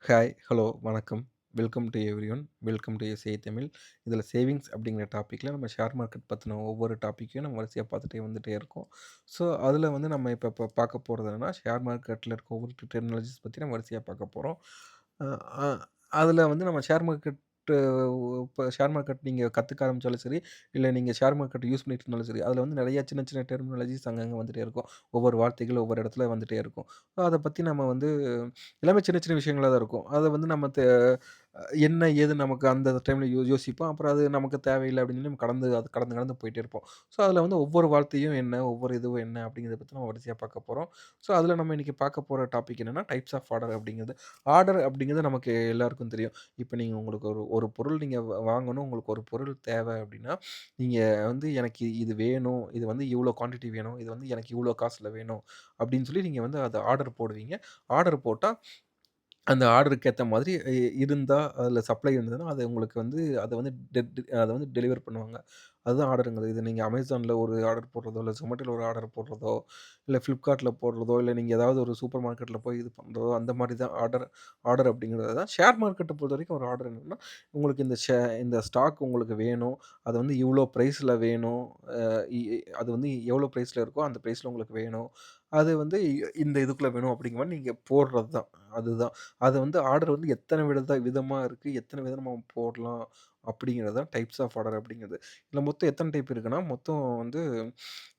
Hi, hello, வணக்கம். Welcome to everyone. Welcome to SA Tamil. இதில savings அப்படிங்கிற டாப்பிக்கில நம்ம ஷேர் மார்க்கெட் பத்தின ஒவ்வொரு டாப்பிக்கையும் நம்ம வரிசையா பார்த்துட்டே வந்துட்டே இருக்கோம். ஸோ, அதில வந்து நம்ம இப்ப பார்க்க போறது என்னன்னா, ஷேர் மார்க்கெட்ல இருக்க ஒவ்வொரு டெர்மினாலஜிஸ் பத்தி நம்ம வரிசையா பார்க்க போறோம். அ அ அதில வந்து நம்ம ஷேர் மார்க்கெட் இப்ப ஷேர் மார்க்கெட் நீங்க கத்துக்க ஆரம்பிச்சாலும் சரி, இல்ல நீங்க ஷேர் மார்க்கெட் யூஸ் பண்ணிட்டு இருந்தாலும் சரி, அதில வந்து நெறைய சின்ன சின்ன டெர்மினாலஜிஸ் அங்கங்க வந்துட்டே இருக்கும். ஒவ்வொரு வார்த்தைகள் ஒவ்வொரு இடத்துல வந்துட்டே இருக்கும். அத பத்தி நம்ம வந்து எல்லாமே சின்ன சின்ன விஷயங்களா தான் இருக்கும். அத வந்து நம்ம என்ன ஏது நமக்கு அந்த டைம்ல யோசிப்போம். அப்புறம் அது நமக்கு தேவையில்ல அப்படின்னு சொல்லி நம்ம அது கடந்து கடந்து போயிட்டே இருப்போம். ஸோ, அதில வந்து ஒவ்வொரு வார்த்தையும் என்ன, ஒவ்வொரு இதுவும் என்ன அப்படிங்கிறத பத்தி நம்ம வரிசையா பார்க்க போறோம். ஸோ, அதில நம்ம இன்னைக்கு பார்க்க போற டாபிக் என்னன்னா, டைப்ஸ் ஆஃப் ஆர்டர் அப்படிங்கிறது. ஆர்டர் அப்படிங்கிறது நமக்கு எல்லாருக்கும் தெரியும். இப்ப நீங்க உங்களுக்கு ஒரு ஒரு பொருள் நீங்க வாங்கணும். உங்களுக்கு ஒரு பொருள் தேவை அப்படின்னா, நீங்க வந்து எனக்கு இது வேணும். இது வந்து இவ்வளோ குவான்டிட்டி வேணும். இது வந்து எனக்கு இவ்வளோ காசுல வேணும். அப்படின்னு சொல்லி நீங்க வந்து அத ஆர்டர் போடுவீங்க. ஆர்டர் போட்டா அந்த ஆர்டருக்கு ஏத்த மாதிரி இருந்தா, அதில சப்ளை இருந்ததுன்னா, அது உங்களுக்கு வந்து அத வந்து அத வந்து டெலிவர் பண்ணுவாங்க. அதுதான் ஆர்டர்ங்கிறது. இது நீங்க Amazonல ஒரு ஆர்டர் போடுறதோ, இல்ல Zomatoல ஒரு ஆர்டர் போடுறதோ, இல்ல Flipkartல போடுறதோ, இல்ல நீங்க ஏதாவது ஒரு சூப்பர் மார்க்கெட்ல போய் இது பண்றதோ, அந்த மாரி தான் ஆர்டர் ஆர்டர் அப்படிங்கிறது தான். ஷேர் மார்க்கெட்ட பொறுத்தவரைக்கும் ஒரு ஆர்டர் என்னன்னா, உங்களுக்கு இந்த ஸ்டாக் உங்களுக்கு வேணும். அது வந்து இவ்ளோ பிரைஸ்ல வேணும். அ இ அது வந்து எவ்வளோ பிரைஸ்ல இருக்கோ, அந்த பிரைஸ்ல உங்களுக்கு வேணும். அது வந்து இந்த இதுக்குள்ள வேணும் அப்படிங்கிற மாரி நீங்க போடுறது தான். அதுதான். அது வந்து ஆர்டர் வந்து எத்தன விதமா இருக்கு, எத்தன விதமா போடலாம் அப்படிங்கிறது தான் டைப்ஸ் ஆஃப் ஆர்டர் அப்படிங்கிறது. இதுல மொத்தம் எத்தன டைப் இருக்குன்னா, மொத்தம் வந்து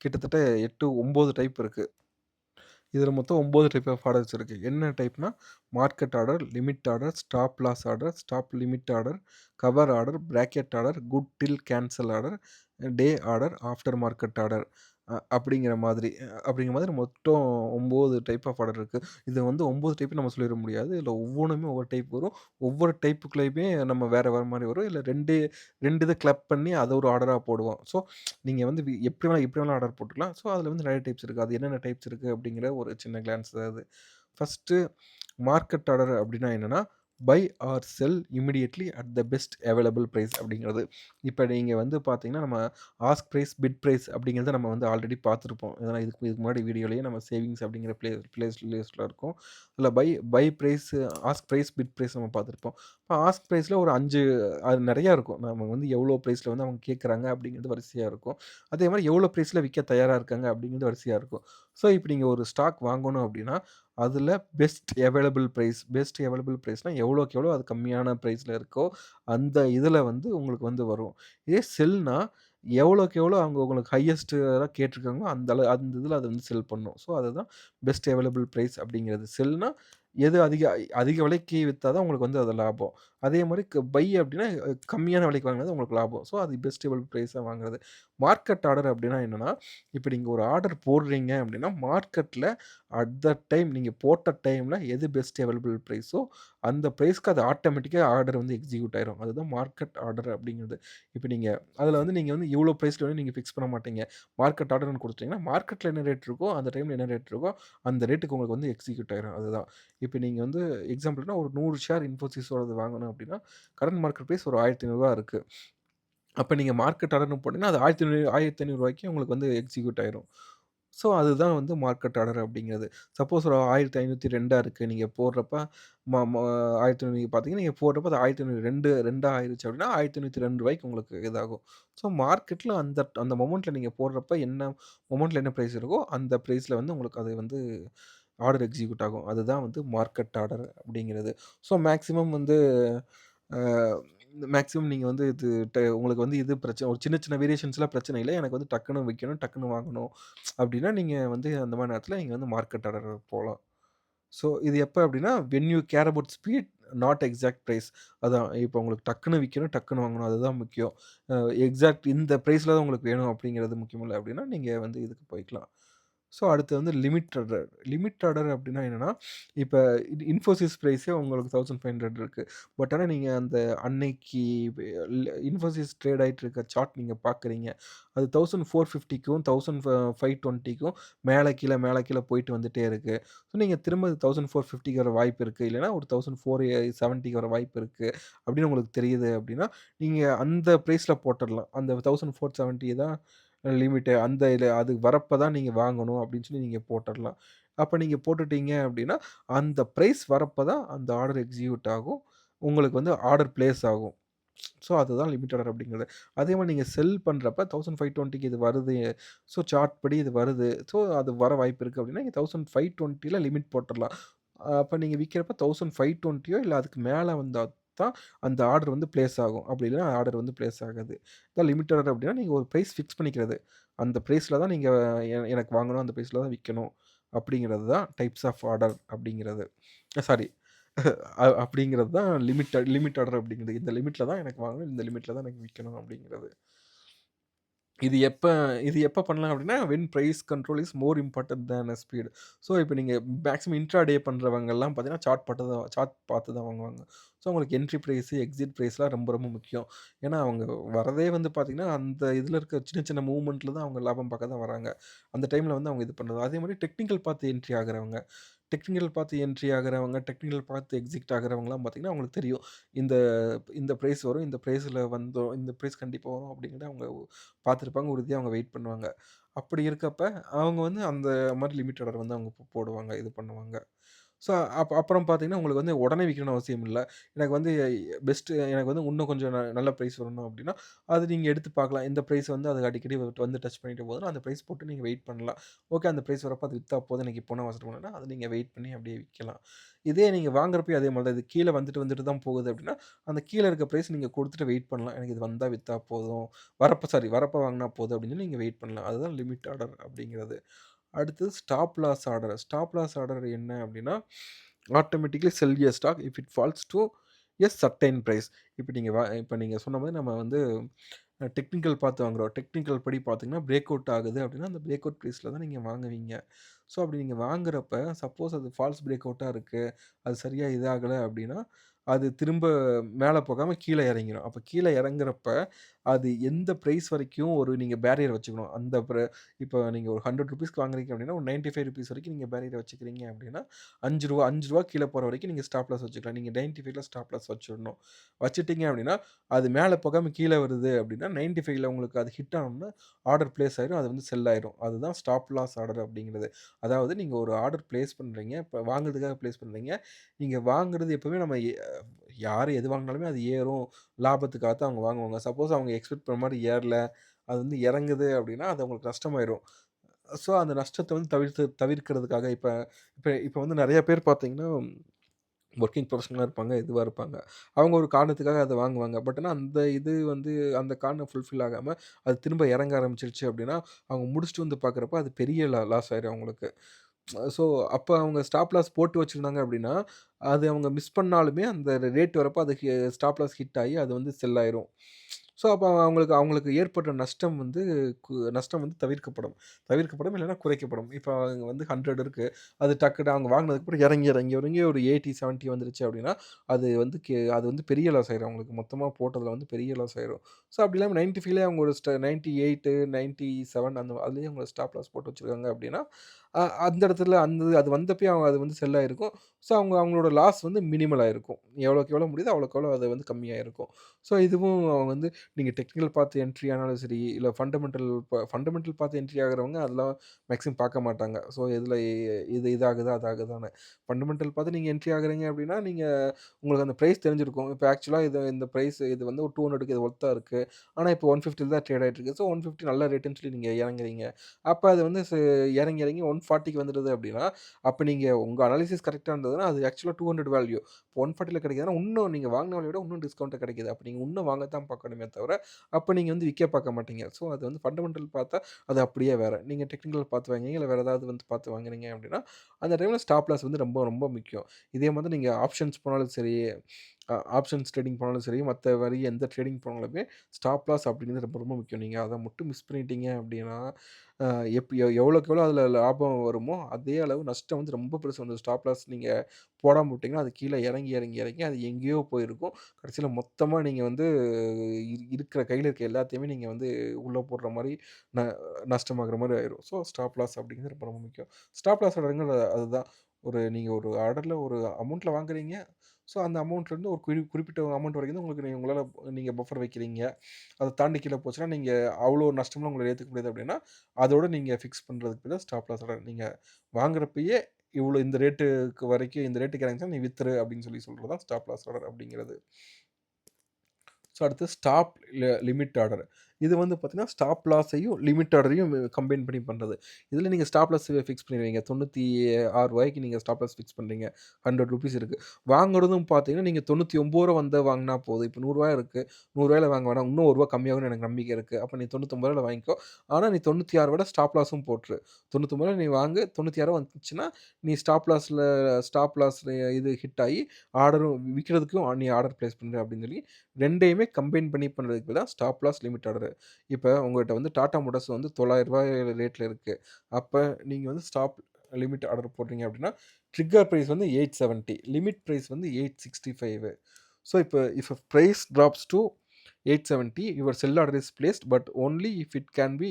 கிட்டத்தட்ட 8, 9 டைப் இருக்கு. இதுல மொத்தம் 9 டைப் ஆஃப் ஆர்டர்ஸ் இருக்கு. என்ன டைப்னா, market order, limit order, stop loss order, stop limit order, cover order, bracket order, good till cancel order, day order, after market order அப்படிங்கிற மாதிரி மொத்தம் 9 டைப் ஆஃப் ஆர்டர் இருக்கு. இது வந்து 9 டைப் நம்ம சொல்லிற முடியாது. இதுல ஒவ்வொன்னுமே ஒவ்வொரு டைப் வரும். ஒவ்வொரு டைப்புக்குள்ளயுமே நம்ம வேற வேற மாரி வரும். இல்ல 2 இத கிளப் பண்ணி அத ஒரு ஆர்டரா போடுவோம். ஸோ, நீங்க வந்து எப்படி வேணாலும் ஆர்டர் போட்டுக்கலாம். ஸோ, அதில வந்து நெறைய டைப்ஸ் இருக்கு. அது என்னென்ன டைப்ஸ் இருக்கு அப்படிங்கிற ஒரு சின்ன கிளான்ஸ் தான் அது. ஃபர்ஸ்ட்டு மார்க்கெட் ஆர்டர் அப்படின்னா என்னன்னா, buy or sell immediately at the best available price அப்படிங்கிறது. இப்ப நீங்க வந்து பார்த்தீங்கன்னா, நம்ம ஆஸ்க் பிரைஸ், பிட் பிரைஸ் அப்படிங்கிறத நம்ம வந்து ஆல்ரெடி பார்த்துருப்போம். இதெல்லாம் இதுக்கு இதுக்கு முன்னாடி வீடியோலயே நம்ம சேவிங்ஸ் அப்படிங்கிற பிளேஸ் லிஸ்ட்ல இருக்கும். அதில buy buy price, ask price, bid price நம்ம பார்த்துருப்போம். இப்ப ஆஸ்க் பிரைஸ்ல ஒரு 5 அது நெறையா இருக்கும். நம்ம வந்து எவ்வளோ பிரைஸ்ல வந்து அவங்க கேட்குறாங்க அப்படிங்கிறது வரிசையா இருக்கும். அதே மாரி எவ்வளோ பிரைஸ்ல விக்க தயாரா இருக்காங்க அப்படிங்கிறது வரிசையா இருக்கும். ஸோ, இப்ப நீங்க ஒரு ஸ்டாக் வாங்கணும் அப்படின்னா, அதில பெஸ்ட் அவைலபிள் பிரைஸ்னா எவ்வளோக்கு எவ்வளோ அது கம்மியான பிரைஸ்ல இருக்கோ, அந்த இதில வந்து உங்களுக்கு வந்து வரும். இதே செல்னா எவ்வளோக்கு எவ்வளோ அவங்க உங்களுக்கு ஹையஸ்ட்டா கேட்டிருக்காங்களோ, அந்த இதில அத வந்து செல் பண்ணும். ஸோ, அதுதான் பெஸ்ட் அவைலபிள் பிரைஸ் அப்படிங்கிறது. செல்னா எது அதிக அதிக விலைக்கு வித்தா தான் உங்களுக்கு வந்து அது லாபம். அதே மாரி பை அப்டின்னா கம்மியான விலைக்கு வாங்குனது உங்களுக்கு லாபம். ஸோ, அது பெஸ்ட் அவைலபிள் பிரைஸா வாங்குறது. மார்க்கெட் ஆர்டர் அப்டின்னா என்னன்னா, இப்ப நீங்க ஒரு ஆர்டர் போடுறீங்க அப்டின்னா, மார்க்கெட்ல அட் தட் டைம் நீங்க போட்ட டைம்ல எது பெஸ்ட் அவைலபிள் பிரைஸோ, அந்த பிரைஸ்க்கு அது ஆட்டோமேட்டிக்கா ஆர்டர் வந்து எக்ஸிக்யூட் ஆயிரும். அதுதான் மார்க்கெட் ஆர்டர் அப்டிங்கிறது. இப்ப நீங்க அதில வந்து நீங்க வந்து இவ்ளோ பிரைஸ்ல வந்து நீங்க ஃபிக்ஸ் பண்ண மாட்டீங்க. மார்க்கெட் ஆர்டர்ன்னு குடுத்துட்டீங்கன்னா, மார்க்கெட்ல என்ன ரேட் இருக்கோ, அந்த டைம்ல என்ன ரேட் இருக்கோ, அந்த ரேட்டுக்கு உங்களுக்கு வந்து எக்ஸிக்யூட் ஆயிரும். அதுதான். இப்ப நீங்க வந்து எக்ஸாம்பிள்னா ஒரு 100 ஷேர் இன்ஃபோசிஸோடது வாங்கணும் அப்டின்னா, கரண்ட் மார்க்கெட் பிரைஸ் ஒரு ரூ. 1500 இருக்கு. அப்ப நீங்க மார்க்கெட் ஆர்டர்ன்னு போட்டீங்கன்னா, அது ரூ. 1500 உங்களுக்கு வந்து எக்ஸிக்யூட் ஆயிரும். ஸோ, அதுதான் வந்து மார்க்கெட் ஆர்டர் அப்டிங்கிறது. சப்போஸ் ஒரு 1502 இருக்கு. நீங்க போடுறப்ப ம ம 1500 நீங்க பார்த்தீங்கன்னா, நீங்க போடுறப்ப அது 1502 ஆயிருச்சு அப்டின்னா, ரூ. 1502 உங்களுக்கு இதாகும். ஸோ, மார்க்கெட்ல அந்த மொமெண்ட்ல நீங்க போடுறப்ப மொமெண்ட்ல என்ன பிரைஸ் இருக்கோ, அந்த பிரைஸ்ல வந்து உங்களுக்கு அது வந்து ஆர்டர் எக்ஸிக்யூட் ஆகும். அதுதான் வந்து மார்க்கெட் ஆர்டர் அப்டிங்கிறது. ஸோ, அ மேக்ஸிமம் நீங்க வந்து உங்களுக்கு வந்து இது பிரச்சனை ஒரு சின்ன சின்ன வேரியேஷன்ஸ்லாம் பிரச்சனை இல்ல. எனக்கு வந்து டக்குனு விக்கணும், டக்குனு வாங்கணும் அப்டின்னா, நீங்க வந்து அந்த மாரி நேரத்துல நீங்க வந்து மார்க்கெட் ஆர்டர் போலாம். ஸோ, இது எப்ப அப்டின்னா, when you care about speed not exact price. அதான் இப்ப உங்களுக்கு டக்குனு விக்கணும், டக்குனு வாங்கணும். அதுதான் முக்கியம். அ எக்ஸாக்ட் இந்த பிரைஸ்ல தான் உங்களுக்கு வேணும் அப்டிங்கிறது முக்கியம் இல்ல அப்டின்னா, நீங்க வந்து இதுக்கு போய்க்கலாம். ஸோ, அடுத்து வந்து லிமிட் ஆர்டர். லிமிட் ஆர்டர் அப்டின்னா என்னன்னா, இப்ப இன்ஃபோசிஸ் பிரைஸே உங்களுக்கு 1500 இருக்கு. பட் ஆனா நீங்க அந்த அன்னைக்கு இன்ஃபோசிஸ் ட்ரேட் ஆயிட்டு இருக்க சார்ட் நீங்க பார்க்குறீங்க. அது 1450க்கும் 1520க்கும் மேல கீழ போயிட்டு வந்துட்டே இருக்கு. ஸோ, நீங்க திரும்ப 1450க்கு வர வாய்ப்பு இருக்கு. இல்லன்னா ஒரு 1470க்கு வர வாய்ப்பு இருக்கு. அப்படின்னு உங்களுக்கு தெரியுது அப்படின்னா, நீங்க அந்த பிரைஸ்ல போட்டுறலாம். அந்த 1470 தான் லிமிட்டு. அந்த இது அது வரப்ப தான் நீங்க வாங்கணும் அப்படின்னு சொல்லி நீங்க போட்டுறலாம். அப்ப நீங்க போட்டுட்டீங்க அப்டின்னா, அந்த பிரைஸ் வரப்ப தான் அந்த ஆர்டர் எக்ஸிக்யூட் ஆகும். உங்களுக்கு வந்து ஆர்டர் பிளேஸ் ஆகும். ஸோ அதுதான் லிமிட் ஆர்டர் அப்படிங்கிறது. அதே மாரி நீங்க செல் பண்றப்ப 1520க்கு இது வருது. ஸோ சார்ட் படி இது வருது. ஸோ அது வர வாய்ப்பு இருக்கு அப்படின்னா, நீங்க 1520ல லிமிட் போட்டுறலாம். அப்ப நீங்க விக்கிறப்ப 1520யோ இல்ல அதுக்கு மேல வந்தா தான் அந்த ஆர்டர் வந்து பிளேஸ் ஆகும். அப்படி இல்லன்னா ஆர்டர் வந்து பிளேஸ் ஆகாது. இதான் லிமிட் ஆர்டர் அப்படின்னா, நீங்க ஒரு பிரைஸ் ஃபிக்ஸ் பண்ணிக்கிறது. அந்த பிரைஸ்ல தான் நீங்க எனக்கு வாங்கணும். அந்த பிரைஸ்ல தான் விக்கணும். அப்படிங்கிறது தான் டைப்ஸ் ஆஃப் ஆர்டர் அப்படிங்கிறது. சாரி. அப்படிங்கிறது தான் லிமிட் ஆர்டர் அப்படிங்கிறது. இந்த லிமிட்ல தான் எனக்கு வாங்கணும். இந்த லிமிட்ல தான் எனக்கு விக்கணும் அப்படிங்கிறது. இது எப்ப இது எப்ப பண்ணலாம் அப்டின்னா, when price control is more important than speed. So, இப்ப நீங்க மேக்ஸிமம் இன்ட்ராடே பண்றவங்கலாம் பார்த்தீங்கன்னா, சார்ட் பார்த்து தான் வாங்குவாங்க. ஸோ, அவங்களுக்கு என்ட்ரி பிரைஸ், எக்ஸிட் பிரைஸ்லாம் ரொம்ப ரொம்ப முக்கியம். ஏன்னா, அவங்க வரதே வந்து பார்த்தீங்கன்னா, அந்த இதில இருக்க சின்ன சின்ன மூவ்மெண்ட்ல தான் அவங்க லாபம் பார்க்க தான் வராங்க. அந்த டைம்ல வந்து அவங்க இது பண்றது. அதே மாரி டெக்னிக்கல் பார்த்து என்ட்ரி ஆகுறவங்க. டெக்னிக்கல் பார்த்து என்ட்ரி ஆகுறவங்க, டெக்னிக்கல் பார்த்து எக்ஸிட் ஆகுறவங்கலாம் பார்த்தீங்கன்னா, அவங்களுக்கு தெரியும். இந்த இந்த பிரைஸ் வரும். இந்த பிரைஸ்ல வந்தோம். இந்த பிரைஸ் கண்டிப்பா வரும் அப்டிங்கிறத அவங்க பார்த்துருப்பாங்க. உறுதியா அவங்க வெயிட் பண்ணுவாங்க. அப்படி இருக்கப்ப, அவங்க வந்து அந்த மாரி லிமிட் ஆர்டர் வந்து அவங்க போடுவாங்க. இது பண்ணுவாங்க. ஸோ, அப்புறம் பார்த்தீங்கன்னா, உங்களுக்கு வந்து உடனே விக்கணும்னு அவசியம் இல்ல. எனக்கு வந்து எனக்கு வந்து இன்னும் கொஞ்சம் நல்ல பிரைஸ் வரணும் அப்டின்னா, அது நீங்க எடுத்து பார்க்கலாம். இந்த பிரைஸ் வந்து அது அடிக்கடி வந்து டச் பண்ணிட்டு போதுன்னா, அந்த பிரைஸ் போட்டு நீங்க வெயிட் பண்ணலாம். ஓகே அந்த பிரைஸ் வரப்போ அது வித்தா போதும் எனக்கு இப்போனா அவசரம் இல்லன்னா, அத நீங்க வெயிட் பண்ணி அப்படியே விக்கலாம். இதே நீங்க வாங்குறப்பயும் அதே மாரி தான். இது கீழ வந்துட்டு வந்துட்டு தான் போகுது அப்டின்னா, அந்த கீழ இருக்க பிரைஸ் நீங்க குடுத்துட்டு வெயிட் பண்ணலாம். எனக்கு இது வந்தா வித்தா போதும். வரப்ப வாங்குனா போதும் அப்படின்னு சொல்லி நீங்க வெயிட் பண்ணலாம். அதுதான் லிமிட் ஆர்டர் அப்படிங்கிறது. அடுத்தது stop loss order. Stop loss order என்ன அப்டின்னா, automatically sell a stock if it falls to a certain price. இப்ப நீங்க சொன்ன மாரி நம்ம வந்து டெக்னிக்கல் பார்த்து வாங்குறோம். டெக்னிக்கல் படி பார்த்தீங்கன்னா, பிரேக் அவுட் ஆகுது அப்டின்னா, அந்த பிரேக் அவுட் பிரைஸ்ல தான் நீங்க வாங்குவீங்க. ஸோ, அப்படி நீங்க வாங்குறப்ப சப்போஸ் அது ஃபால்ஸ் பிரேக் அவுட்டா இருக்கு. அது சரியா இதாகல அப்டின்னா, அது திரும்ப மேல போகாம கீழ இறங்கிரும். அப்ப கீழ இறங்குறப்ப, அது எந்த பிரைஸ் வரைக்கும் ஒரு நீங்க பேரியர் வச்சுக்கணும். அந்த இப்ப நீங்க ஒரு ₹100க்கு வாங்குறீங்க அப்டின்னா, ஒரு ₹95 வரைக்கும் நீங்க பேரியர் வச்சுக்கிறீங்க அப்டின்னா, ரூ. 5 கீழ போற வரைக்கும் நீங்க ஸ்டாப் லாஸ் வச்சுக்கலாம். நீங்க 95ல ஸ்டாப் லாஸ் வச்சுடணும். வச்சுட்டீங்க அப்டின்னா, அது மேல போகாம கீழ வருது அப்டின்னா, 95ல உங்களுக்கு அது ஹிட் ஆனோம்னா, ஆர்டர் பிளேஸ் ஆயிரும். அது வந்து செல் ஆயிரும். அதுதான் ஸ்டாப் லாஸ் ஆர்டர் அப்டிங்கிறது. அதாவது நீங்க ஒரு ஆர்டர் பிளேஸ் பண்றீங்க. இப்ப வாங்குறதுக்காக பிளேஸ் பண்றீங்க. நீங்க வாங்குறது எப்பவுமே நம்ம யாரு எது வாங்குனாலுமே அது ஏறும். லாபத்துக்காக தான் அவங்க வாங்குவாங்க. சப்போஸ் அவங்க எக்ஸ்பெக்ட் பண்ண மாரி ஏறல, அது வந்து இறங்குது அப்டின்னா, அது அவங்களுக்கு நஷ்டமாயிரும். ஸோ, அந்த நஷ்டத்த வந்து தவிர்க்கிறதுக்காக இப்ப இப்ப இப்ப வந்து நெறைய பேர் பார்த்தீங்கன்னா, வொர்க்கிங் ப்ரொஃபஷனலா இருப்பாங்க, இதுவா இருப்பாங்க. அவங்க ஒரு காரணத்துக்காக அத வாங்குவாங்க. பட் ஆனா அந்த இது வந்து அந்த காரணம் ஃபுல்ஃபில் ஆகாம, அது திரும்ப இறங்க ஆரம்பிச்சுருச்சு அப்டின்னா, அவங்க முடிச்சுட்டு வந்து பார்க்குறப்ப அது பெரிய லாஸ் ஆயிரும் அவங்களுக்கு. ஸோ, அப்ப அவங்க ஸ்டாப் லாஸ் போட்டு வச்சிருந்தாங்க அப்டின்னா, அது அவங்க மிஸ் பண்ணாலுமே அந்த ரேட் வரப்போ அது ஸ்டாப் லாஸ் ஹிட் ஆயி அது வந்து செல் ஆயிரும். ஸோ, அப்ப அவங்களுக்கு அவங்களுக்கு ஏற்பட்ட நஷ்டம் வந்து தவிர்க்கப்படும். தவிர்க்கப்படும் இல்லன்னா குறைக்கப்படும். இப்ப அங்க வந்து 100 இருக்கு. அது டக்குனு அவங்க வாங்குனதுக்கப்புறம் இறங்கி ஒரு 80, 70 வந்துருச்சு அப்டின்னா, அது வந்து பெரிய லாஸ் ஆயிரும் அவங்களுக்கு. மொத்தமா போட்டதுல வந்து பெரிய லாஸ் ஆயிரும். ஸோ, அப்படி இல்லாம 95லயே அவங்க ஒரு 98, 97 அதுலயே அவங்க ஸ்டாப் லாஸ் போட்டு வச்சிருக்காங்க அப்டின்னா, அந்த இடத்துல அது வந்தப்பயே அது வந்து செல் ஆயிருக்கும். ஸோ, அவங்களோட லாஸ் வந்து மினிமல் ஆயிருக்கும். எவ்வளோக்கு எவ்வளோ முடியுதோ அவ்வளோக்கு எவ்வளோ அது வந்து கம்மியாயிருக்கும். ஸோ, இதுவும் அவங்க வந்து நீங்க டெக்னிக்கல் பார்த்து என்ட்ரி ஆனாலும் சரி, இல்ல ஃபண்டமெண்டல் பார்த்து என்ட்ரி ஆகுறவங்க அதெல்லாம் மேக்ஸிமம் பார்க்க மாட்டாங்க. ஸோ, எதுல இது இதாகுதா, அது ஆகுதான்னு. ஃபண்டமெண்டல் பார்த்து நீங்க என்ட்ரி ஆகுறீங்க அப்டின்னா, உங்களுக்கு அந்த பிரைஸ் தெரிஞ்சிருக்கும். இப்ப ஆக்சுவலா இந்த பிரைஸ் இது வந்து ஒரு 200க்கு இது ஒர்த்தா இருக்கு. ஆனா, இப்போ 150ல தான் ட்ரேட் ஆயிட்டு இருக்கு. ஸோ, 150 நல்ல ரேட்டுன்னு சொல்லி நீங்க இறங்குறீங்க. அப்ப அது வந்து இறங்கி 140க்கு வந்துடுது அப்டின்னா, அப்ப நீங்க உங்க அனாலிசிஸ் கரெக்ட்டா இருந்ததுன்னா, அது ஆக்சுவலா 200 வேல்யூ. 140ல கிடைக்குதுன்னா, இன்னும் நீங்க வாங்குன விலைய விட இன்னும் டிஸ்கவுண்ட்ல கிடைக்குது. அப்ப நீங்க இன்னும் வாங்கத்தான் பார்க்கணுமே தவிர, அப்ப நீங்க வந்து விக்க பார்க்க மாட்டீங்க. ஸோ, அது வந்து ஃபண்டமெண்டல் பார்த்தா அது அப்படியே வேற. நீங்க டெக்னிக்கல் பார்த்து வாங்குறீங்க, இல்ல வேற ஏதாவது வந்து பார்த்து வாங்குறீங்க அப்படின்னா, அந்த டைம்ல ஸ்டாப் லாஸ் வந்து ரொம்ப ரொம்ப முக்கியம். இதே மாதிரி நீங்க ஆப்ஷன்ஸ் போனாலும் சரி, ஆப்ஷன்ஸ் ட்ரேடிங் போனாலும் சரி, மத்த வரி எந்த ட்ரேடிங் போனாலுமே ஸ்டாப் லாஸ் அப்படிங்கிறது ரொம்ப ரொம்ப முக்கியம். நீங்க அத மட்டும் மிஸ் பண்ணிட்டீங்க அப்படின்னா, அ எவ்வளோக்கு எவ்வளோ அதில லாபம் வருமோ, அதே அளவு நஷ்டம் வந்து ரொம்ப பெருசு வந்துரும். ஸ்டாப் லாஸ் நீங்க போடாம விட்டீங்கன்னா, அது கீழ இறங்கி அது எங்கேயோ போயிருக்கும். கடைசியில மொத்தமா நீங்க வந்து இருக்கிற கையில இருக்க எல்லாத்தையுமே நீங்க வந்து உள்ள போடுற மாரி ந நஷ்டமாகுற மாரி ஆயிரும். ஸோ, ஸ்டாப் லாஸ் அப்படிங்கிறது ரொம்ப ரொம்ப முக்கியம். ஸ்டாப் லாஸ் அதுதான். நீங்க ஒரு ஆர்டர்ல ஒரு அமௌண்ட்ல வாங்குறீங்க. ஸோ அந்த அமௌண்ட்லேருந்து ஒரு குறிப்பிட்ட அமௌண்ட் வரைக்கும் தான் உங்களுக்கு உங்களால நீங்க பஃபர் வைக்கிறீங்க. அத தாண்டி கீழ போச்சுன்னா, நீங்க அவ்வளோ நஷ்டம்லாம் உங்களால ஏத்துக்க முடியாது அப்படின்னா, அதோட நீங்க ஃபிக்ஸ் பண்றதுக்கு பேர் தான் ஸ்டாப் லாஸ் ஆர்டர். நீங்க வாங்குறப்பயே இவ்வளோ இந்த ரேட்டுக்கு வரைக்கும் இந்த ரேட்டுக்கு இறங்குச்சுனா நீ வித்துரு அப்படின்னு சொல்றது தான் ஸ்டாப் லாஸ் ஆர்டர் அப்படிங்கிறது. ஸோ அடுத்து ஸ்டாப் லிமிட் ஆர்டர். இது வந்து பார்த்தீங்கன்னா, ஸ்டாப் லாஸையும், லிமிட் ஆர்டரையும் கம்பைன் பண்ணி பண்றது. இதில நீங்க ஸ்டாப் லாஸ் ஃபிக்ஸ் பண்ணிருவீங்க. ரூ. 96 நீங்க ஸ்டாப் லாஸ் ஃபிக்ஸ் பண்றீங்க. ₹100 இருக்கு. வாங்குறதும் பார்த்தீங்கன்னா, நீங்க ரூ. 99 வந்தா வாங்குனா போதும். இப்ப ரூ. 100 இருக்கு. ரூ. 100 வாங்க வேணாம். இன்னும் ரூ. 1 கம்மியாகும்னு எனக்கு நம்பிக்கை இருக்கு. அப்ப நீ ரூ. 99 வாங்கிக்கோ. ஆனா நீ 96 விட ஸ்டாப் லாஸும் போட்டுரு. 99 நீ வாங்கு. 96 வந்துச்சுன்னா, நீ ஸ்டாப் லாஸ்ல இது ஹிட் ஆயி ஆர்டரும் விக்கிறதுக்கும் நீ ஆர்டர் பிளேஸ் பண்ற அப்படின்னு சொல்லி 2யுமே கம்பைன் பண்ணி பண்றதுக்கு பேர் தான் ஸ்டாப் லாஸ், லிமிட் ஆர்டர். இப்ப உங்ககிட்ட வந்து டாடா மோட்டார்ஸ் வந்து ரூ. 900 ரேட்ல இருக்கு. அப்ப நீங்க வந்து ஸ்டாப் லிமிட் ஆர்டர் போடுறீங்க அப்படின்னா, ட்ரிக்கர் பிரைஸ் வந்து 870, லிமிட் பிரைஸ் வந்து 865. So if price drops to 870, your sell order is placed but only if it can be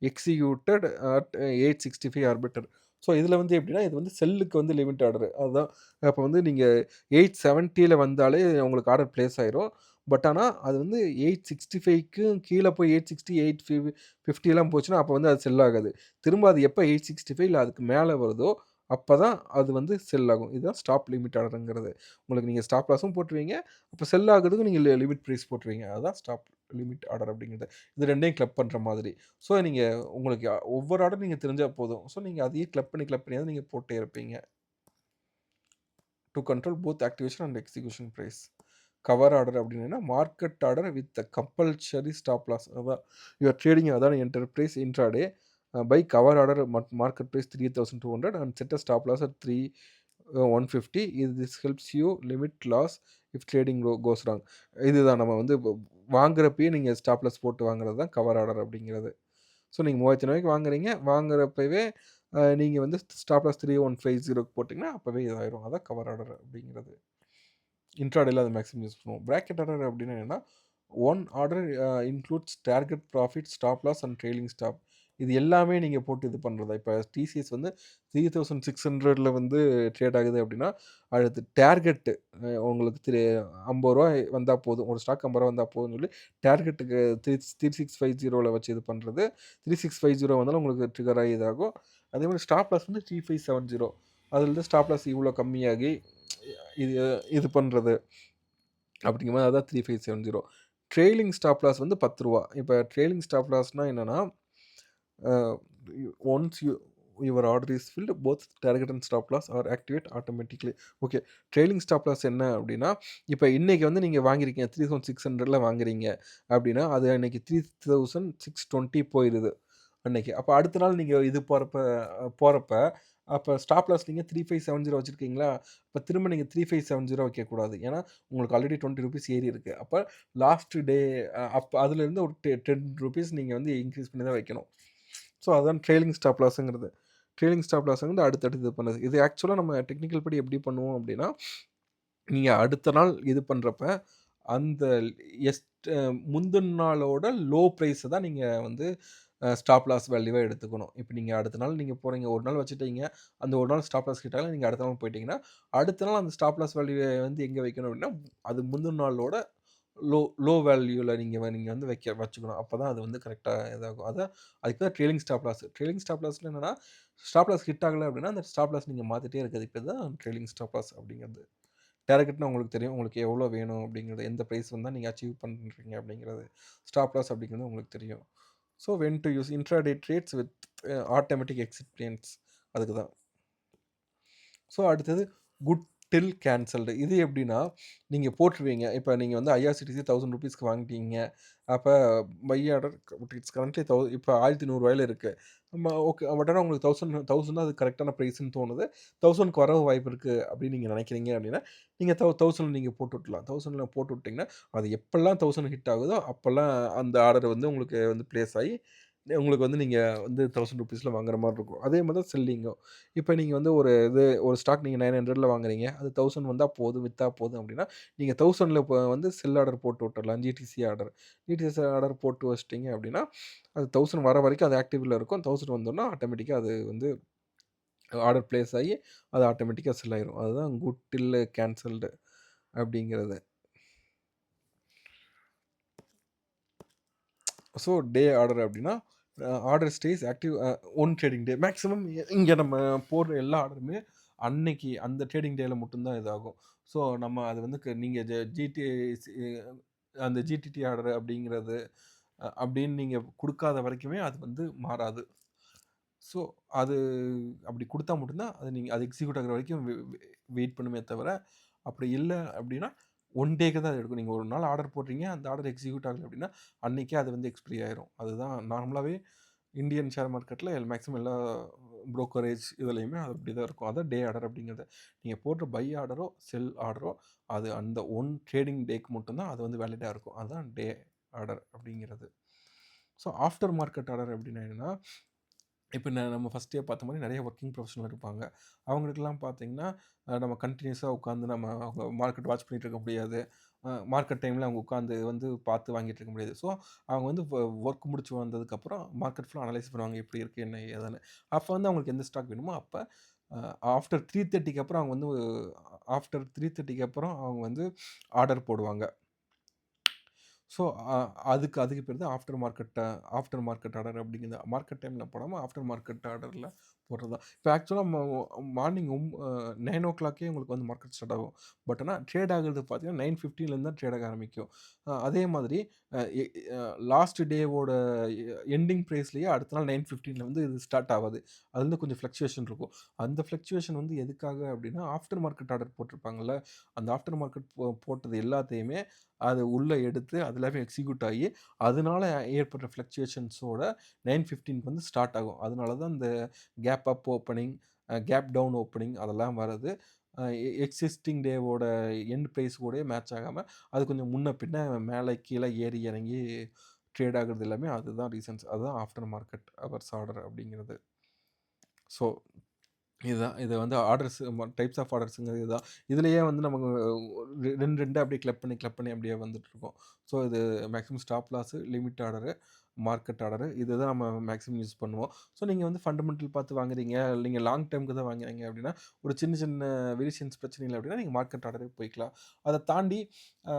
executed at 865 or better. So இதில வந்து எப்படின்னா, இது வந்து செல்லுக்கு வந்து லிமிட் ஆர்டர். அதுதான். அப்ப வந்து நீங்க 870ல வந்தாலே உங்களுக்கு ஆர்டர் பிளேஸ் ஆயிரும். பட் ஆனா, அது வந்து 865க்கும் கீழ போய் 860, 850லாம் போச்சுன்னா, அப்ப வந்து அது செல் ஆகாது. திரும்ப அது எப்ப 865 இல்ல அதுக்கு மேல வருதோ, அப்பதான் அது வந்து செல் ஆகும். இதுதான் ஸ்டாப் லிமிட் ஆர்டர்ங்கிறது. உங்களுக்கு நீங்க ஸ்டாப் லாஸும் போட்டுருவீங்க. அப்ப செல் ஆகுறதுக்கு நீங்க லிமிட் பிரைஸ் போட்டுருவீங்க. அதுதான் ஸ்டாப் லிமிட் ஆர்டர் அப்படிங்கிறது. இது 2யும் கிளப் பண்ற மாதிரி. ஸோ நீங்க உங்களுக்கு ஒவ்வொரு ஆர்டர் நீங்க தெரிஞ்சா போதும். ஸோ நீங்க அதையே கிளப் பண்ணியாவது நீங்க போட்டே இருப்பீங்க. To control both activation and execution price. Cover order அப்படின்னா market order with compulsory stop loss. அதான் யுவர் ட்ரேடிங் அதான் enterprise intraday buy cover order market price 3200 and set a stop loss at 150. This helps you limit loss if trading goes wrong. இதுதான் நம்ம வந்து வாங்குறப்பயே நீங்கள் stop loss போட்டு வாங்குறது தான் cover order அப்படிங்கிறது. ஸோ நீங்கள் 3500 வாங்குறீங்க. வாங்குறப்பவே நீங்கள் வந்து ஸ்டாப் லாஸ் 3150 போட்டிங்கன்னா அப்போவே இதாயிரும். அதான் கவர் ஆர்டர் அப்படிங்கிறது. இன்ட்ராடேல அது மேக்ஸிமம் யூஸ் பண்ணுவோம். பிராக்கெட் ஆர்டர் அப்படின்னா என்னன்னா, one order includes target profit, stop loss and trailing stop. இது எல்லாமே நீங்க போட்டு இது பண்றதா. இப்ப டிசிஎஸ் வந்து 3600ல வந்து ட்ரேட் ஆகுது அப்படின்னா, அடுத்து டார்கெட் உங்களுக்கு ரூ. 50 வந்தா போதும். ஒரு ஸ்டாக் ரூ. 50 வந்தா போதும்னு சொல்லி டார்கெட்டுக்கு 3650ல வச்சு இது பண்றது. 3650 வந்தாலும் உங்களுக்கு ட்ரிகர் ஆகி இதாகும். அதே மாரி ஸ்டாப் லாஸ் வந்து 3570. அதுலருந்து ஸ்டாப் லாஸ் இவ்வளோ கம்மியாகி இது இது பண்றது. அப்படிங்கும்போது அதான் 3570. ட்ரெய்லிங் ஸ்டாப் லாஸ் வந்து ரூ. 10. இப்ப ட்ரெய்லிங் ஸ்டாப் லாஸ்னா என்னன்னா, uh once your order is filled both target and stop loss are activate automatically. Okay. Trailing stop loss என்ன அப்படின்னா, இப்ப இன்னைக்கு வந்து நீங்க வாங்கியிருக்கீங்க 3600ல வாங்குறீங்க அப்படின்னா, அது அன்னைக்கு 3620 போயிருது அன்னைக்கு. அப்ப அடுத்த நாள் நீங்க இது போறப்ப அப்ப ஸ்டாப் லாஸ் நீங்க 3570 வச்சிருக்கீங்களா? அப்ப திரும்ப நீங்க 3570 வைக்கக்கூடாது. ஏன்னா, உங்களுக்கு ஆல்ரெடி ₹20 ஏறி இருக்கு. அப்ப லாஸ்ட் டே அப்ப அதுலேருந்து ஒரு ₹10 நீங்க வந்து இன்கிரீஸ் பண்ணி தான் வைக்கணும். ஸோ அதான் ட்ரெய்லிங் ஸ்டாப் லாஸ்ங்கிறது. ட்ரெய்லிங் ஸ்டாப் லாஸ்ங்கிறது அடுத்தடுத்து இது பண்ணது. இது ஆக்சுவலா நம்ம டெக்னிக்கல் படி எப்படி பண்ணுவோம் அப்படின்னா, நீங்க அடுத்த நாள் இது பண்றப்ப, அந்த எஸ்ட் முந்தின நாளோட லோ பிரைஸ தான் நீங்க வந்து ஸ்டாப் லாஸ் வேல்யூவா எடுத்துக்கணும். இப்ப நீங்க அடுத்த நாள் நீங்க போறீங்க, ஒரு நாள் வச்சுட்டீங்க. அந்த ஒரு நாள் ஸ்டாப் லாஸ் ஹிட் ஆகல. நீங்க அடுத்த நாள் போயிட்டீங்கன்னா, அடுத்த நாள் அந்த ஸ்டாப் லாஸ் வேல்யூவ வந்து எங்க வைக்கணும் அப்படின்னா, அது முந்தின நாளோட லோ லோ வேல்யூல நீங்க வந்து வச்சுக்கணும். அப்பதான் அது வந்து கரெக்ட்டா இதாகும். அதுக்கு தான் trailing stop loss. Trailing stop லாஸ்னா என்னன்னா, ஸ்டாப் லாஸ் ஹிட் ஆகல அப்படின்னா, அந்த ஸ்டாப் லாஸ் நீங்க மாத்திட்டே இருக்கிறதுக்கு பேர் தான் ட்ரெய்லிங் ஸ்டாப் லாஸ் அப்படிங்கிறது. டார்கெட்னா உங்களுக்கு தெரியும். உங்களுக்கு எவ்வளோ வேணும் அப்படிங்கிறது, எந்த பிரைஸ் வந்தா நீங்க அச்சீவ் பண்றீங்க அப்படிங்கிறது. ஸ்டாப் லாஸ் அப்படிங்கிறது உங்களுக்கு தெரியும். So when to use intraday trades with automatic exit plans அதுக்கு தான். ஸோ அடுத்தது குட் டில் கேன்சல்டு. இது எப்படின்னா, நீங்க போட்டுருவீங்க. இப்ப நீங்க வந்து ஐஆர்சிடிசி ₹1000க்கு வாங்கிட்டீங்க. அப்ப பை ஆர்டர் இட்ஸ் கரண்ட்லி இப்ப ரூ. 1100 இருக்கு. ஓகே. பட் ஆனா உங்களுக்கு 1000 தான் அது கரெக்ட்டான பிரைஸ்ன்னு தோணுது. 1000க்கு வரவும் வாய்ப்பு இருக்கு அப்படின்னு நீங்க நினைக்கிறீங்க அப்படின்னா, நீங்க 1000 நீங்க போட்டு விட்டுறலாம். 1000ல போட்டு விட்டீங்கன்னா, அது எப்பல்லாம் 1000 ஹிட் ஆகுதோ, அப்பல்லாம் அந்த ஆர்டர் வந்து உங்களுக்கு வந்து பிளேஸ் ஆயி, உங்களுக்கு வந்து நீங்க வந்து ₹1000ல வாங்குற மாரி இருக்கும். அதே மாரி தான் செல்லிங்கும். இப்ப நீங்க வந்து ஒரு ஸ்டாக் நீங்க 900ல வாங்குறீங்க. அது 1000 வந்தா போதும், வித்தா போதும் அப்டின்னா, நீங்க 1000ல வந்து செல் ஆர்டர் போட்டு விட்டுறலாம். GTC order. ஜிடிசி ஆர்டர் போட்டு வச்சுட்டீங்க அப்டின்னா, அது 1000 வர வரைக்கும் அது ஆக்டிவ்ல இருக்கும். 1000 வந்தோனே ஆட்டோமேட்டிக்கா அது வந்து ஆர்டர் பிளேஸ் ஆகி அது ஆட்டோமேட்டிக்கா செல் ஆயிரும். அதுதான் குட் டில் கேன்சல்டு அப்படிங்கிறது. ஸோ டே ஆர்டர் அப்படின்னா, order stay active one trading டே. மேக்ஸிமம் இங்க நம்ம போடுற எல்லா ஆர்டருமே அன்னைக்கு அந்த ட்ரேடிங் டேல மட்டும் தான் இதாகும். ஸோ நம்ம அது வந்து நீங்க ஜிடி சி அந்த ஜிடிடி ஆர்டர் அப்படிங்கிறது அப்படின்னு நீங்க குடுக்காத வரைக்குமே அது வந்து மாறாது. ஸோ அது அப்படி குடுத்தா மட்டும் தான் அது நீங்க அது எக்ஸிக்யூட் ஆகுற வரைக்கும் வெயிட் பண்ணுமே தவிர, அப்படி இல்ல அப்படின்னா, ஒன் டேக்கு தான் அது எடுக்கும். நீங்க ஒரு நாள் ஆர்டர் போடுறீங்க, அந்த ஆர்டர் எக்ஸிக்யூட் ஆகல அப்படின்னா, அன்னைக்கே அது வந்து எக்ஸ்பைரி ஆயிரும். அதுதான் நார்மலாவே இந்தியன் ஷேர் மார்க்கெட்ல மேக்ஸிமம் எல்லா புரோக்கரேஜ் இதுலயுமே அது அப்படிதான் இருக்கும். அதான் டே ஆர்டர் அப்படிங்கிறது. நீங்க போடுற பை ஆர்டரோ, செல் ஆர்டரோ அது அந்த ஒன் ட்ரேடிங் டேக்கு மட்டும் தான் அது வந்து வேலிடா இருக்கும். அதுதான் டே ஆர்டர் அப்படிங்கிறது. ஸோ ஆஃப்டர் மார்க்கெட் ஆர்டர் அப்படின்னா என்னன்னா, இப்ப நம்ம ஃபர்ஸ்ட்டே பார்த்த மாரி நெறைய வொர்க்கிங் ப்ரொஃபஷனல் இருப்பாங்க. அவங்களுக்கெல்லாம் பார்த்தீங்கன்னா, நம்ம கன்டினியூஸா உட்காந்து நம்ம அவங்க மார்க்கெட் வாட்ச் பண்ணிட்டு இருக்க முடியாது. மார்க்கெட் டைம்ல அவங்க உட்காந்து வந்து பார்த்து வாங்கிட்டு இருக்க முடியாது. ஸோ, அவங்க வந்து வொர்க் முடிச்சு வந்ததுக்கப்புறம் மார்க்கெட் ஃபுல்லா அனலைஸ் பண்ணுவாங்க. எப்படி இருக்கு? என்ன? ஏதுன்னு. அப்ப வந்து அவங்களுக்கு எந்த ஸ்டாக் வேணுமோ அப்ப அ ஆஃப்டர் 3:30க்கு அப்புறம் அவங்க வந்து ஆஃப்டர் 3:30க்கு அப்புறம் அவங்க வந்து ஆர்டர் போடுவாங்க. ஸோ, அதுக்கு அதுக்கு பேர் தான் ஆஃப்டர் மார்க்கெட் ஆர்டர் அப்படிங்கிறது. மார்க்கெட் டைம்ல போடாம ஆஃப்டர் மார்க்கெட் ஆர்டர்ல போடுறது தான். இப்போ ஆக்சுவலா மார்னிங் 9:00க்கே உங்களுக்கு வந்து மார்க்கெட் ஸ்டார்ட் ஆகும். பட் ஆனா ட்ரேட் ஆகுறது பார்த்தீங்கன்னா 9:15லேருந்து தான் ட்ரேட் ஆக ஆரம்பிக்கும். அதே மாதிரி அ எ அ லாஸ்ட் டேவோட எண்டிங் பிரைஸ்லயே அடுத்த நாள் 9:15ல வந்து இது ஸ்டார்ட் ஆவாது. அதுல இருந்து கொஞ்சம் ஃப்ளக்சுவேஷன் இருக்கும். அந்த ஃப்ளக்சுவேஷன் வந்து எதுக்காக அப்படின்னா, ஆஃப்டர் மார்க்கெட் ஆர்டர் போட்டிருப்பாங்கல்ல, அந்த ஆஃப்டர் மார்க்கெட் போட்டது எல்லாத்தையுமே அது உள்ள எடுத்து அது எல்லாமே எக்ஸிக்யூட் ஆகி, அதனால ஏற்படுற ஃப்ளக்சுவேஷன்ஸோட 9:15க்கு வந்து ஸ்டார்ட் ஆகும். அதனால தான் இந்த gap up opening, gap down opening அதெல்லாம் வரது. எக்ஸிஸ்டிங் டேவோட எண்ட் பிரைஸ் கூடயே மேட்ச் ஆகாம, அது கொஞ்சம் முன்ன பின்ன மேல கீழ ஏறி இறங்கி ட்ரேட் ஆகுறது எல்லாமே அதுதான் ரீசன்ஸ். அதுதான் ஆஃப்டர் மார்க்கெட் ஹவர்ஸ் ஆர்டர் அப்படிங்கிறது. ஸோ இதுதான். இது வந்து ஆர்டர்ஸ் டைப்ஸ் ஆஃப் ஆர்டர்ஸ்ங்கிறது இதுதான். இதுலயே வந்து நமக்கு 2, 2 அப்படியே கிளப் பண்ணி அப்படியே வந்துட்டுருக்கும். ஸோ இது maximum stop loss, limit order, market order இதுதான் நம்ம மேக்ஸிமம் யூஸ் பண்ணுவோம். ஸோ நீங்க வந்து ஃபண்டமெண்டல் பார்த்து வாங்குறீங்க, நீங்க லாங் டெர்ம்க்கு தான் வாங்குறீங்க அப்படின்னா, ஒரு சின்ன சின்ன வேரியேஷன்ஸ் பிரச்சனை இல்ல அப்படின்னா, நீங்க மார்க்கெட் ஆர்டரே போய்க்கலாம். அத தாண்டி ஆ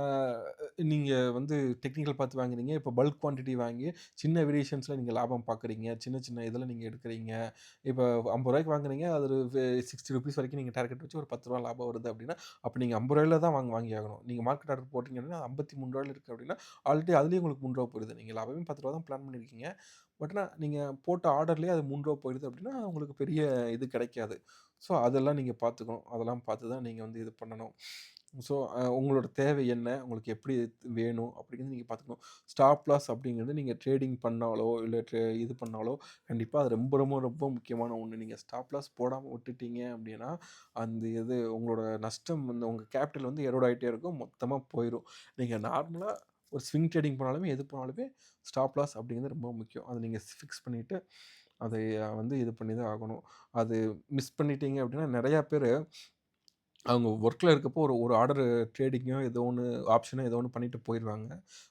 நீங்க வந்து டெக்னிக்கல் பார்த்து வாங்குறீங்க. இப்போ பல்க் குவான்டிட்டி வாங்கி சின்ன வேரியேஷன்ஸ்ல நீங்க லாபம் பார்க்குறீங்க. சின்ன சின்ன இதில நீங்க எடுக்குறீங்க. இப்போ ரூ. 50 வாங்குறீங்க. அது ஒரு ₹60 வரைக்கும் நீங்க டார்கெட் வச்சு ஒரு ரூ. 10 லாபம் வருது அப்படின்னா, அப்ப நீங்க ரூ. 50 தான் வாங்கி ஆகணும். நீங்க மார்க்கெட் ஆர்டர் போட்டீங்க அப்படின்னா, ரூ. 53 இருக்கு அப்படின்னா, ஆல்ரெடி அதிலேயே உங்களுக்கு ரூ. 3 போயிருது. நீங்க லாபமே ரூ. 10 தான் பிளான் பண்ணியிருக்கீங்க. பட் ஆனா, நீங்க போட்ட ஆர்டர்லேயே அது ரூ. 3 போயிடுது அப்படின்னா, உங்களுக்கு பெரிய இது கிடைக்காது. ஸோ, அதெல்லாம் நீங்க பார்த்துக்கணும். அதெல்லாம் பார்த்து தான் நீங்க வந்து இது பண்ணணும். ஸோ, உங்களோட தேவை என்ன? உங்களுக்கு எப்படி வேணும்? அப்படிங்கிறத நீங்க பார்த்துக்கணும். ஸ்டாப் லாஸ் அப்படிங்கிறது நீங்க ட்ரேடிங் பண்ணாலோ, இல்ல இது பண்ணாலோ, கண்டிப்பா அது ரொம்ப ரொம்ப ரொம்ப முக்கியமான ஒண்ணு. நீங்க ஸ்டாப் லாஸ் போடாம விட்டுட்டீங்க அப்படின்னா, அந்த இது உங்களோட நஷ்டம் வந்து உங்க கேபிட்டல் வந்து எரோட் ஆயிட்டே இருக்கும். மொத்தமா போயிரும். நீங்க நார்மலா ஒரு ஸ்விங் ட்ரேடிங் போனாலுமே, எது போனாலுமே ஸ்டாப் லாஸ் அப்படிங்கிறது ரொம்ப முக்கியம். அத நீங்க ஃபிக்ஸ் பண்ணிட்டு, அதை வந்து இது பண்ணி தான் ஆகணும். அது மிஸ் பண்ணிட்டீங்க அப்படின்னா, நெறையா பேரு அவங்க ஒர்க்ல இருக்கப்போ ஒரு ஒரு ஆர்டர் ட்ரேடிங்கோ ஏதோ ஒண்ணு ஆப்ஷனோ ஏதோ ஒண்ணு பண்ணிட்டு போயிருவாங்க.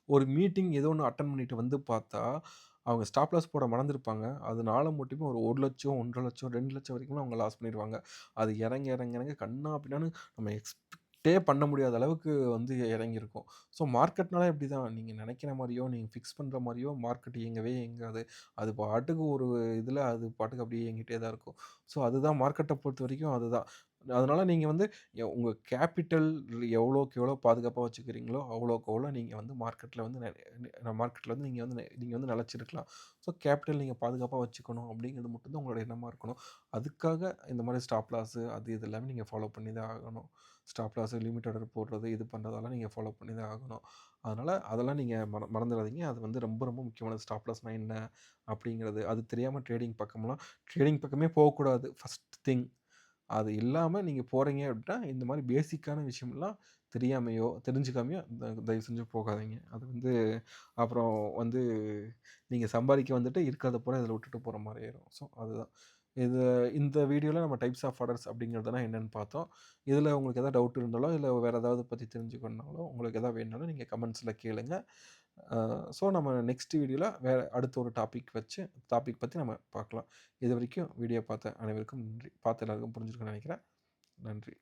ஒரு மீட்டிங் ஏதோ ஒண்ணு அட்டெண்ட் பண்ணிட்டு வந்து பார்த்தா, அவங்க ஸ்டாப் லாஸ் போட மறந்திருப்பாங்க. அதனால மட்டுமே ஒரு 1,00,000, 1,50,000, 2,00,000 வரைக்கும்லாம் அவங்க லாஸ் பண்ணிருவாங்க. அது இறங்க கன்னா பின்னான்னு நம்ம எக்ஸ்பெக்ட்டே பண்ண முடியாத அளவுக்கு வந்து இறங்கியிருக்கும். ஸோ மார்க்கெட்னாலே இப்படிதான். நீங்க நினைக்கிற மாரியோ, நீங்க ஃபிக்ஸ் பண்ற மாரியோ மார்க்கெட் இயங்கவே இயங்காது. அது பாட்டுக்கு ஒரு இதுல அது பாட்டுக்கு அப்படியே இயங்கிட்டே தான் இருக்கும். ஸோ அதுதான் மார்க்கெட்ட பொறுத்தவரைக்கும் அதுதான். அதனால நீங்க வந்து உங்க கேப்பிட்டல் எவ்வளோக்கு எவ்வளோ பாதுகாப்பா வச்சுக்கிறீங்களோ, அவ்வளோக்கு அவ்வளோ நீங்க வந்து மார்க்கெட்ல வந்து மார்க்கெட்ல வந்து நீங்க வந்து நிலைச்சிருக்கலாம். ஸோ கேப்பிட்டல் நீங்க பாதுகாப்பா வச்சுக்கணும் அப்படிங்கிறது மட்டும் தான் உங்களோட எண்ணமா இருக்கணும். அதுக்காக இந்த மாரி ஸ்டாப் லாஸு அது இது எல்லாமே நீங்க ஃபாலோ பண்ணி தான் ஆகணும். ஸ்டாப் லாஸு, லிமிட் ஆர்டர் போடுறது, இது பண்றதெல்லாம் நீங்க ஃபாலோ பண்ணி தான் ஆகணும். அதனால அதெல்லாம் நீங்க மறந்துறாதீங்க. அது வந்து ரொம்ப ரொம்ப முக்கியமானது. ஸ்டாப் லாஸ்னா என்ன? அப்படிங்கிறது. அது தெரியாம ட்ரேடிங் பக்கமே போகக்கூடாது. First thing. அது இல்லாம நீங்க போறீங்க அப்படின்னா, இந்த மாரி பேசிக்கான விஷயம்லாம் தெரியாமயோ, தெரிஞ்சுக்காமயோ தயவு செஞ்சு போகாதீங்க. அது வந்து அப்புறம் வந்து நீங்க சம்பாதிக்க வந்துட்டு இருக்கிறத பூரா இதில விட்டுட்டு போற மாரி ஆயிரும். ஸோ அதுதான். இது இந்த வீடியோல நம்ம டைப்ஸ் ஆஃப் ஆர்டர்ஸ் அப்படிங்கிறதுனா என்னன்னு பார்த்தோம். இதில உங்களுக்கு ஏதாவது டவுட் இருந்தாலோ, இல்ல வேற ஏதாவது பத்தி தெரிஞ்சுக்கணும்னாலோ, உங்களுக்கு எதாவது வேணும்னாலும் நீங்க கமெண்ட்ஸ்ல கேளுங்க. ஸோ நம்ம நெக்ஸ்ட் வீடியோல வேற அடுத்த ஒரு டாபிக் பத்தி நம்ம பார்க்கலாம். இதுவரைக்கும் வீடியோ பார்த்த அனைவருக்கும் நன்றி. பார்த்த எல்லாருக்கும் புரிஞ்சிருக்கும்னு நெனைக்கிறேன். நன்றி.